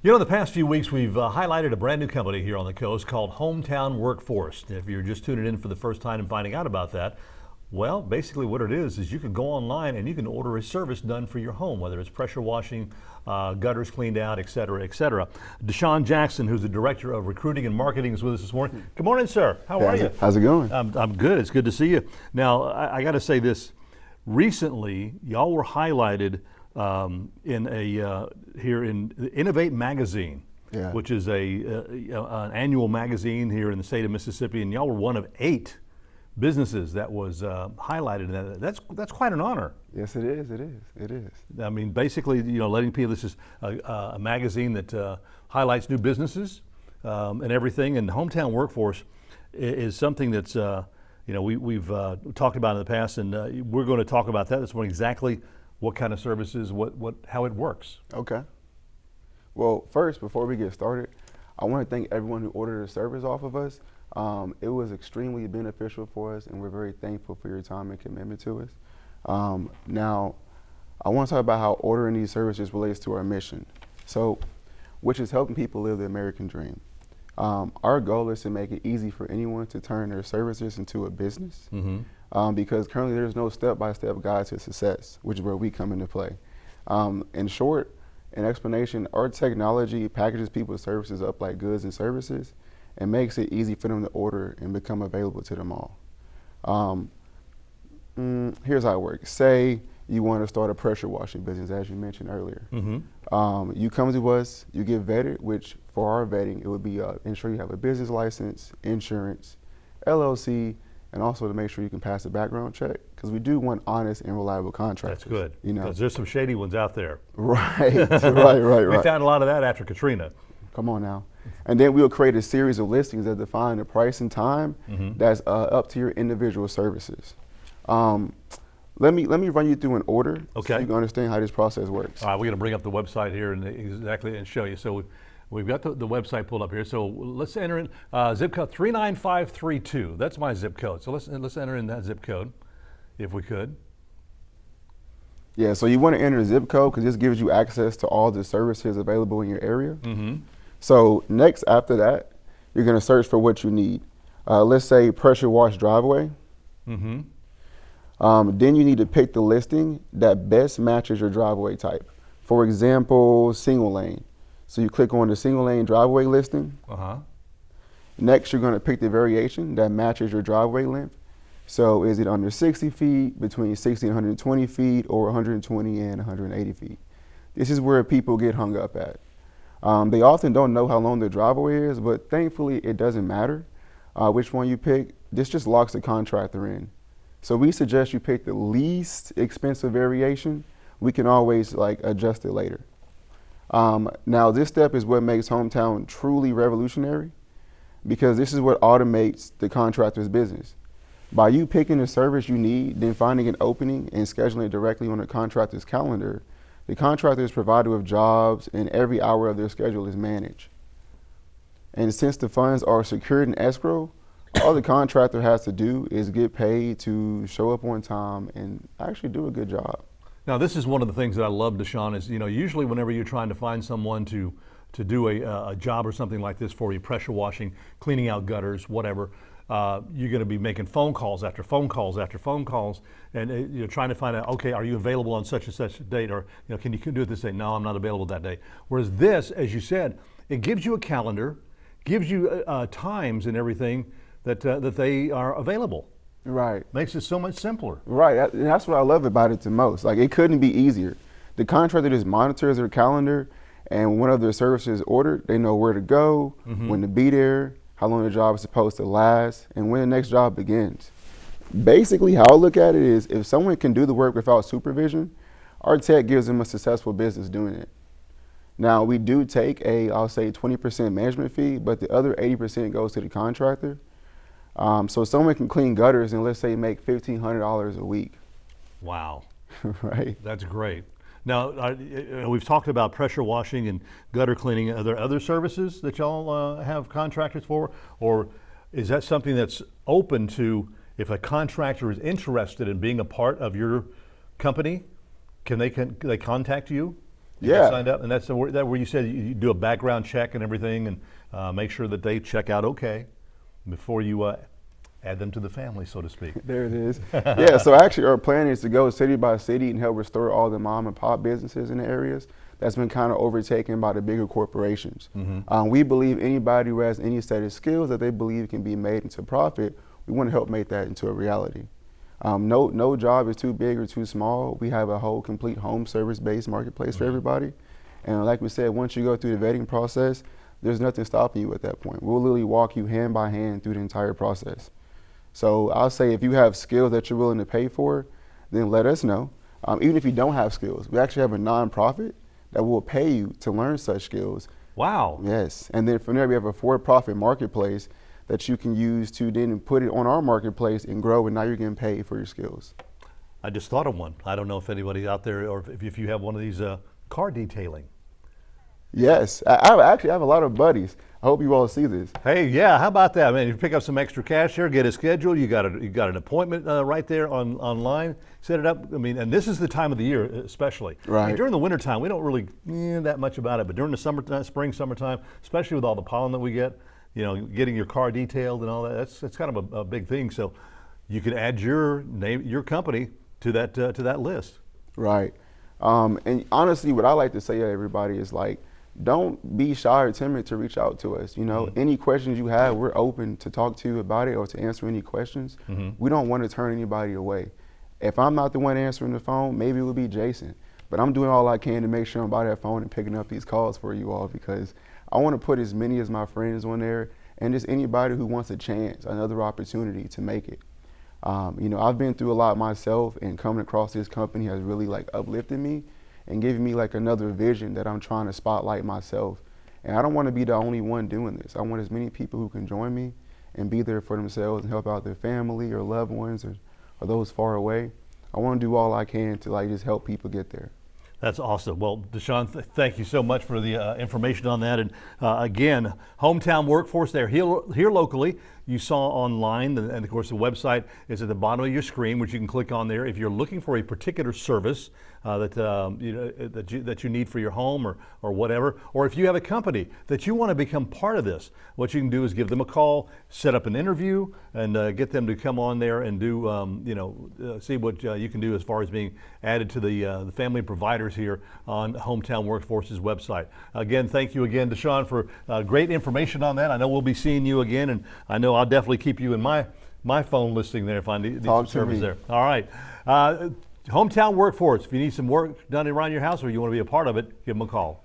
You know, the past few weeks we've highlighted a brand new company here on the coast called Hometown Workforce. If you're just tuning in for the first time and finding out about that, well, basically what it is you can go online and you can order a service done for your home, whether it's pressure washing, gutters cleaned out, et cetera, et cetera. Deshaun Jackson, who's the Director of Recruiting and Marketing, is with us this morning. Good morning, sir. How are you? How's it going? I'm good. It's good to see you. Now, I got to say this. Recently, y'all were highlighted here in Innovate Magazine, which is an annual magazine here in the state of Mississippi, and y'all were one of 8 businesses that was highlighted. That's quite an honor. Yes, it is. It is. It is. I mean, basically, letting people. This is a magazine that highlights new businesses and everything. And Hometown Workforce is something that's we've talked about in the past, and we're going to talk about that this morning. Exactly what kind of services, how it works. Okay. Well, first, before we get started, I want to thank everyone who ordered a service off of us. It was extremely beneficial for us, and we're very thankful for your time and commitment to us. Now, I want to talk about how ordering these services relates to our mission, which is helping people live the American dream. Our goal is to make it easy for anyone to turn their services into a business, because currently there's no step-by-step guide to success, which is where we come into play. In short, an explanation, our technology packages people's services up like goods and services and makes it easy for them to order and become available to them all. Here's how it works. Say you want to start a pressure washing business, as you mentioned earlier. You come to us, you get vetted, which for our vetting, it would be ensure you have a business license, insurance, LLC, and also to make sure you can pass a background check, because we do want honest and reliable contractors. That's good, because there's some shady ones out there. Right, right. We found a lot of that after Katrina. Come on now. And then we'll create a series of listings that define the price and time that's up to your individual services. Let me run you through an order so you can understand how this process works. All right, we're going to bring up the website here and show you. So we've got the website pulled up here. So let's enter in zip code 39532. That's my zip code. So let's enter in that zip code, if we could. Yeah, so you want to enter a zip code because this gives you access to all the services available in your area. So next, after that, you're going to search for what you need. Let's say pressure wash driveway. Then you need to pick the listing that best matches your driveway type. For example, single lane. So you click on the single lane driveway listing. Next, you're going to pick the variation that matches your driveway length. So is it under 60 feet, between 60 and 120 feet, or 120 and 180 feet? This is where people get hung up at. They often don't know how long their driveway is, but thankfully it doesn't matter which one you pick. This just locks the contractor in. So we suggest you pick the least expensive variation. We can always adjust it later. Now this step is what makes Hometown truly revolutionary, because this is what automates the contractor's business. By you picking the service you need, then finding an opening and scheduling it directly on the contractor's calendar, the contractor is provided with jobs and every hour of their schedule is managed. And since the funds are secured in escrow, all the contractor has to do is get paid to show up on time and actually do a good job. Now, this is one of the things that I love, Deshaun, is usually whenever you're trying to find someone to do a job or something like this for you, pressure washing, cleaning out gutters, whatever, you're going to be making phone calls after phone calls after phone calls, and you're trying to find out, okay, are you available on such and such a date, or can you do it this day? No, I'm not available that day. Whereas this, as you said, it gives you a calendar, gives you times and everything that they are available. Right. Makes it so much simpler. Right, and that's what I love about it the most. It couldn't be easier. The contractor just monitors their calendar, and when one of their services is ordered, they know where to go, when to be there, how long the job is supposed to last, and when the next job begins. Basically, how I look at it is, if someone can do the work without supervision, our tech gives them a successful business doing it. Now, we do take I'll say 20% management fee, but the other 80% goes to the contractor. So someone can clean gutters and let's say make $1,500 a week. Wow. Right. That's great. Now, we've talked about pressure washing and gutter cleaning. Are there other services that y'all have contractors for? Or is that something that's open to, if a contractor is interested in being a part of your company, can they contact you? You Yeah. get signed up, and that's that where you said you do a background check and everything, and make sure that they check out okay before you add them to the family, so to speak. There it is. Yeah, so actually our plan is to go city by city and help restore all the mom and pop businesses in the areas that's been kind of overtaken by the bigger corporations. We believe anybody who has any set of skills that they believe can be made into profit, we want to help make that into a reality. No job is too big or too small. We have a whole complete home service-based marketplace for everybody. And like we said, once you go through the vetting process, there's nothing stopping you at that point. We'll literally walk you hand by hand through the entire process. So I'll say if you have skills that you're willing to pay for, then let us know. Even if you don't have skills, we actually have a nonprofit that will pay you to learn such skills. Wow. Yes, and then from there we have a for-profit marketplace that you can use to then put it on our marketplace and grow, and now you're getting paid for your skills. I just thought of one. I don't know if anybody out there, or if you have one of these car detailing. Yes, I actually have a lot of buddies. I hope you all see this. Hey, yeah, how about that, man? You pick up some extra cash here, get a schedule. You got an appointment right there online. Set it up. I mean, and this is the time of the year, especially. Right. And during the wintertime, we don't really that much about it, but during the summertime, spring, summertime, especially with all the pollen that we get, you know, getting your car detailed and all that, that's kind of a big thing. So you can add your name, your company to that list. Right. And honestly, what I like to say to everybody is like, don't be shy or timid to reach out to us. You know, any questions you have, we're open to talk to you about it or to answer any questions. We don't want to turn anybody away. If I'm not the one answering the phone, maybe it would be Jason. But I'm doing all I can to make sure I'm by that phone and picking up these calls for you all, because I want to put as many as my friends on there and just anybody who wants a chance, another opportunity to make it. You know, I've been through a lot myself, and coming across this company has really like uplifted me and giving me like another vision that I'm trying to spotlight myself. And I don't want to be the only one doing this. I want as many people who can join me and be there for themselves and help out their family or loved ones or those far away. I want to do all I can to like just help people get there. That's awesome. Well, Deshaun, thank you so much for the information on that. And again, Hometown Workforce, they're here locally. You saw online, and of course the website is at the bottom of your screen, which you can click on there. If you're looking for a particular service that you need for your home or whatever, or if you have a company that you want to become part of this, what you can do is give them a call, set up an interview, and get them to come on there and do see what you can do as far as being added to the family providers here on Hometown Workforce's website. Again, thank you again, Deshaun, for great information on that. I know we'll be seeing you again, and I know I'll definitely keep you in my phone listing there if I need some service there. All right. Hometown Workforce, if you need some work done around your house or you want to be a part of it, give them a call.